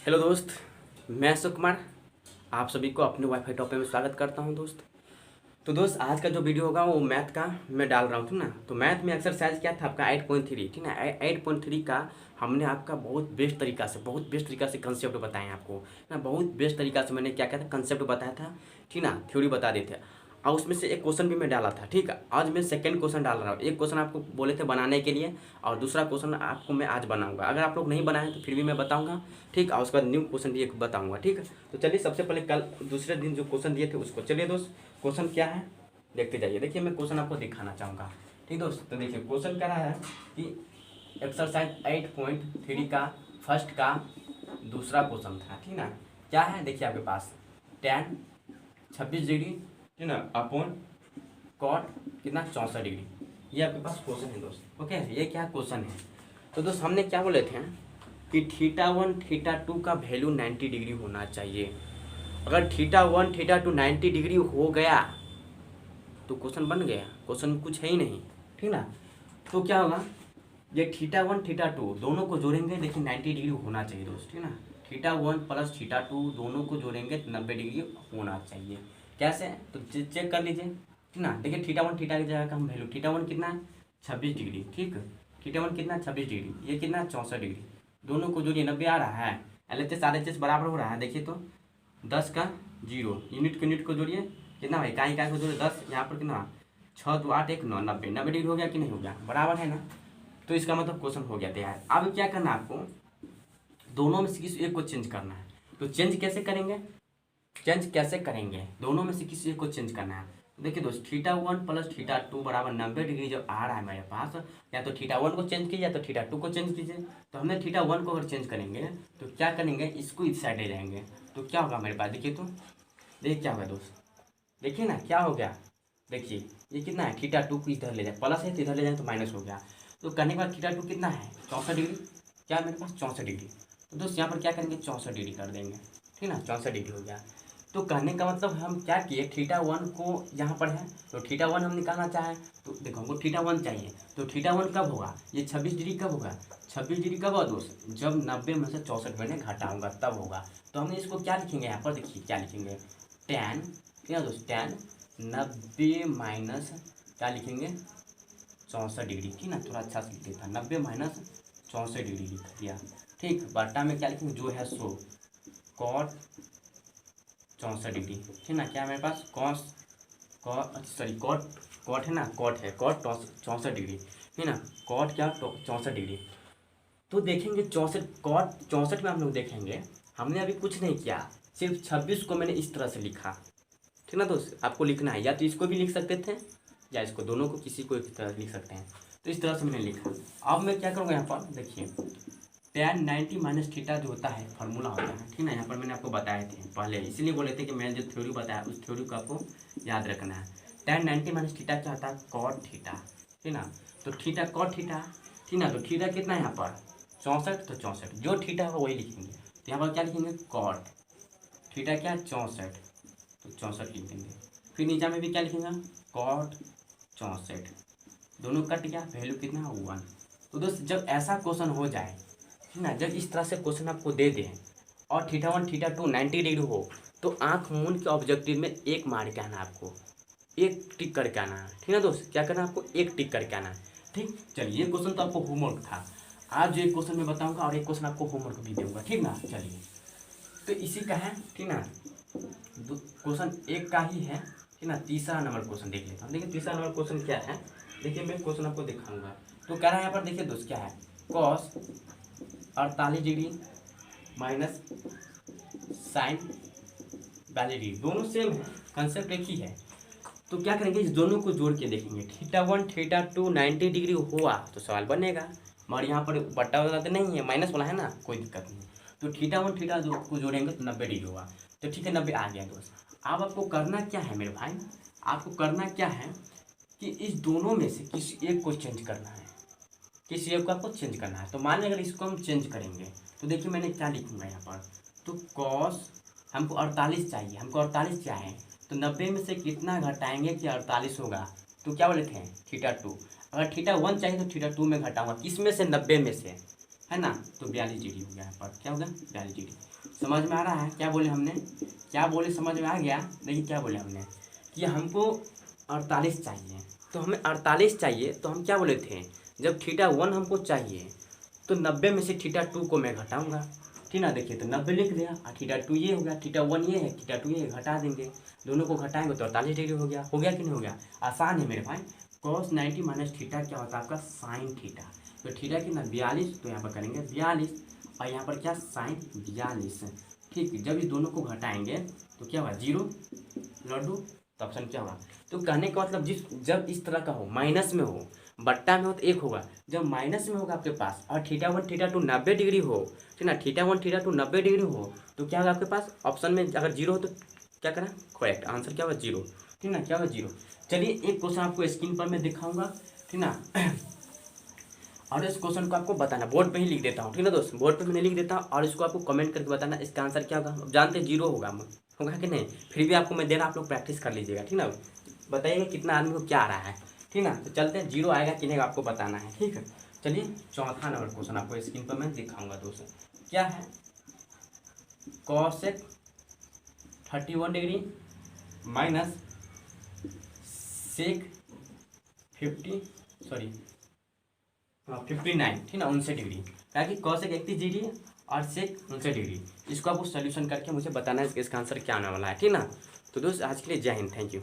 Hello दोस्त, मैं अशोक कुमार आप सभी को अपने वाईफाई टॉप में स्वागत करता हूं दोस्त। तो दोस्त आज का जो वीडियो होगा वो मैथ का मैं डाल रहा हूँ, ठीक ना। तो मैथ में एक्सरसाइज क्या था आपका 8.3, ठीक ना। 8.3 का हमने आपका बहुत बेस्ट तरीका से कंसेप्ट बताए हैं आपको ना। बहुत बेस्ट तरीका से मैंने क्या क्या था कंसेप्ट बताया था, ठीक ना। थ्योरी बता देते हैं और उसमें से एक क्वेश्चन भी मैं डाला था, ठीक है। आज मैं सेकंड क्वेश्चन डाल रहा हूँ। एक क्वेश्चन आपको बोले थे बनाने के लिए और दूसरा क्वेश्चन आपको मैं आज बनाऊंगा। अगर आप लोग नहीं बनाए तो फिर भी मैं बताऊंगा, ठीक। और उसके बाद न्यू क्वेश्चन भी एक बताऊंगा, ठीक है। तो चलिए सबसे पहले कल दूसरे दिन जो क्वेश्चन दिए थे उसको, चलिए दोस्त क्वेश्चन क्या है देखते जाइए। देखिए मैं क्वेश्चन आपको दिखाना चाहूँगा, ठीक दोस्त। तो देखिए क्वेश्चन कह रहा है कि एक्सरसाइज 8.3 का फर्स्ट का दूसरा क्वेश्चन था, ठीक ना। क्या है देखिए आपके पास tan 26 डिग्री, ठीक ना, अपॉन कॉट कितना 64 डिग्री। ये आपके पास क्वेश्चन है दोस्त, ओके। ये क्या क्वेश्चन है तो दोस्त हमने क्या बोले थे कि θ1 θ2 का वैल्यू 90 डिग्री होना चाहिए। अगर θ1 θ2 90 डिग्री हो गया तो क्वेश्चन बन गया, क्वेश्चन में कुछ है ही नहीं, ठीक ना। तो क्या होगा, ये θ1 θ2 दोनों को जोड़ेंगे, देखिए 90 डिग्री होना चाहिए दोस्त, ठीक ना। θ1 प्लस θ2 दोनों को जोड़ेंगे तो 90 डिग्री होना चाहिए। कैसे तो चेक कर लीजिए, ठीक ना। देखिए θ1 θ की जगह का हम वैल्यू, θ1 कितना है 26 डिग्री, ठीक। θ1 कितना 26 डिग्री, ये कितना 64 डिग्री। दोनों को जोड़िए 90 आ रहा है। LHS RHS बराबर हो रहा है, देखिए तो 10 का 0, यूनिट को जोड़िए कितना भाई, इकाई को जोड़िए 10, यहाँ पर कितना 6 2 8 1 9 90 डिग्री हो गया कि नहीं हो गया, बराबर है ना। तो इसका मतलब क्वेश्चन हो गया तैयार। अब क्या करना है आपको, दोनों में से किसी एक को चेंज करना है। तो चेंज कैसे करेंगे, दोनों में से किसी एक को चेंज करना है। तो देखिए दोस्त θ1 प्लस θ2 बराबर 90 डिग्री जब आ रहा है मेरे पास, या तो θ1 को चेंज कीजिए या तो θ2 को चेंज कीजिए। तो हमने θ1 को अगर चेंज करेंगे तो क्या करेंगे, इसको इस साइड ले जाएंगे तो क्या होगा मेरे पास, देखिए तो देखिए क्या होगा दोस्त, देखिए ना क्या हो गया। देखिए ये कितना है, θ2 को इधर ले जाए, प्लस है तो इधर ले जाए तो माइनस हो गया। तो करने के बाद θ2 कितना है 64 डिग्री, क्या है मेरे पास 64 डिग्री। तो दोस्त यहाँ पर क्या करेंगे 64 डिग्री कर देंगे, ठीक ना। 64 डिग्री हो गया। तो कहने का मतलब हम क्या किए, θ1 को यहाँ पर है तो θ1 हम निकालना चाहें तो देखो हमको θ1 चाहिए। तो θ1 कब होगा, ये 26 डिग्री कब होगा, 26 डिग्री कब होगा दोस्त, जब 90 में से 64 मैंने घटाऊंगा तब होगा। तो हमने इसको क्या लिखेंगे यहाँ पर, देखिए क्या लिखेंगे, tan, क्या दोस्त tan 90 माइनस क्या लिखेंगे 64 डिग्री, ठीक ना। थोड़ा अच्छा से लिख देता, 90 माइनस 64 डिग्री लिख दिया, ठीक। बटा में क्या लिखेंगे जो है सो कॉट 64 डिग्री, ठीक ना। क्या मेरे पास कॉट है ना, कॉट 64 डिग्री, ठीक ना। कॉट क्या 64 डिग्री। तो देखेंगे 64 कॉट 64 में हम लोग देखेंगे, हमने अभी कुछ नहीं किया, सिर्फ 26 को मैंने इस तरह से लिखा, ठीक ना दोस्त। आपको लिखना है या तो इसको भी लिख सकते थे या इसको, दोनों को किसी को एक तरह लिख सकते हैं। तो इस तरह से मैंने लिखा। अब मैं क्या करूँगा यहाँ पर, देखिए tan 90 माइनस थीटा जो होता है फार्मूला होता है, ठीक ना। यहाँ पर मैंने आपको बताए थे पहले, इसीलिए बोले थे कि मैंने जो थ्योरी बताया उस थ्योरी को आपको याद रखना है। tan 90 माइनस थीटा क्या होता है कॉट थीटा, ठीक ना। तो थीटा कॉट थीटा, ठीक ना। तो थीटा कितना है यहाँ पर 64, तो 64 जो थीटा होगा वही लिखेंगे। तो यहाँ पर क्या लिखेंगे कॉट थीटा क्या 64, तो 64 लिख देंगे। फिर नीचे में भी क्या लिखेंगे कॉट 64, दोनों कट गया, वैल्यू कितना 1। तो दोस्त जब ऐसा क्वेश्चन हो जाए, ठीक ना, जब इस तरह से क्वेश्चन आपको दे दें और θ1 θ2 90 डिग्री हो तो आंख मूंद के ऑब्जेक्टिव में एक मार के आना, आपको एक टिक करके आना है, ठीक है दोस्त। क्या करना है आपको, एक टिक करके आना है, ठीक। चलिए ये क्वेश्चन तो आपको होमवर्क था, आज जो एक क्वेश्चन मैं बताऊंगा और एक क्वेश्चन आपको होमवर्क भी दूंगा, ठीक ना। चलिए तो इसी का है, ठीक ना। क्वेश्चन एक का ही है, ठीक ना। तीसरा नंबर क्वेश्चन देख लेता हूँ। देखिए तीसरा नंबर क्वेश्चन क्या है, देखिए मैं क्वेश्चन आपको दिखाऊंगा। तो कह रहा है यहाँ पर, देखिए दोस्त क्या है, cos 48 degree minus sine 42 degree, दोनों सेम है, कंसेप्ट एक ही है। तो क्या करेंगे, इस दोनों को जोड़ के देखेंगे, θ1 θ2 90 डिग्री हुआ तो सवाल बनेगा। मगर यहाँ पर बट्टा वाला तो नहीं है, माइनस वाला है ना, कोई दिक्कत नहीं। तो θ1 θ2 को जोड़ेंगे तो 90 डिग्री होगा। तो ठीक है 90 आ गया दोस्त। अब आपको करना क्या है मेरे भाई, आपको करना क्या है कि इस दोनों में से किसी एक को चेंज करना है, किसी एक को आपको चेंज करना है। तो मान लें अगर इसको हम चेंज करेंगे तो देखिए मैंने क्या लिखूंगा यहाँ पर, तो कॉस हमको 48 चाहिए, हमको 48 चाहिए, तो 90 में से कितना घटाएंगे कि 48 होगा, तो क्या बोले थे θ2। अगर θ1 चाहिए तो θ2 में घटाऊंगा, किस में से 90 में से, है ना, तो 42 डिग्री हो गया यहाँ पर। क्या हो गया? 42 डिग्री। समझ में आ रहा है? क्या बोले हमने, क्या बोले, समझ में आ गया? देखिए क्या बोले हमने कि हमको 48 चाहिए, तो हमें 48 चाहिए, तो हम क्या बोले थे, जब θ1 हमको चाहिए तो 90 में से θ2 को मैं घटाऊंगा, ठीक ना। देखिए तो 90 लिख दिया, और θ2 ये हो गया, θ1 ये है, θ2 ये है, घटा देंगे, दोनों को घटाएंगे तो 48 डिग्री हो गया। हो गया कि नहीं हो गया? आसान है मेरे भाई। cos 90 माइनस थीटा क्या होता है आपका? Sine theta. तो थीटा कितना? 42, तो यहाँ पर करेंगे 42, और यहाँ पर क्या? साइन 42। ठीक, जब ये दोनों को घटाएंगे तो क्या होगा? 0 लड्डू, तो ऑप्शन क्या होगा? तो कहने का मतलब जब इस तरह का हो, माइनस में हो, बट्टा में हो तो 1 होगा, जब माइनस में होगा आपके पास और θ1 θ2 90 डिग्री हो, ठीक ना, θ1 θ2 90 डिग्री हो, तो क्या होगा आपके पास? ऑप्शन में अगर 0 हो तो क्या करना? करेक्ट आंसर क्या होगा? 0, ठीक ना। क्या होगा? 0। चलिए एक क्वेश्चन आपको स्क्रीन पर मैं दिखाऊंगा, ठीक ना। और इस क्वेश्चन को आपको बताना, बोर्ड पे ही लिख देता हूँ, ठीक ना दोस्त, बोर्ड पे मैंने लिख देता हूँ, और इसको आपको कमेंट करके बताना इसका आंसर क्या होगा। जानते 0 होगा कि नहीं, फिर भी आपको मैं दे रहा, आप लोग प्रैक्टिस कर लीजिएगा, ठीक ना। बताइएगा कितना आदमी को क्या आ रहा है, ठीक ना। तो चलते हैं, 0 आएगा कि नहीं आपको बताना है, ठीक है। चलिए चौथा नंबर क्वेश्चन आपको स्क्रीन पर मैं दिखाऊंगा दोस्तों, क्या है? cosec 31 डिग्री माइनस sec 59, ठीक ना, 59 डिग्री। क्या कि cosec 31 डिग्री और sec 59 डिग्री। इसको आपको सोल्यूशन करके मुझे बताना है इसका आंसर क्या आने वाला है, ठीक ना। तो दोस्त आज के लिए जय हिंद, थैंक यू।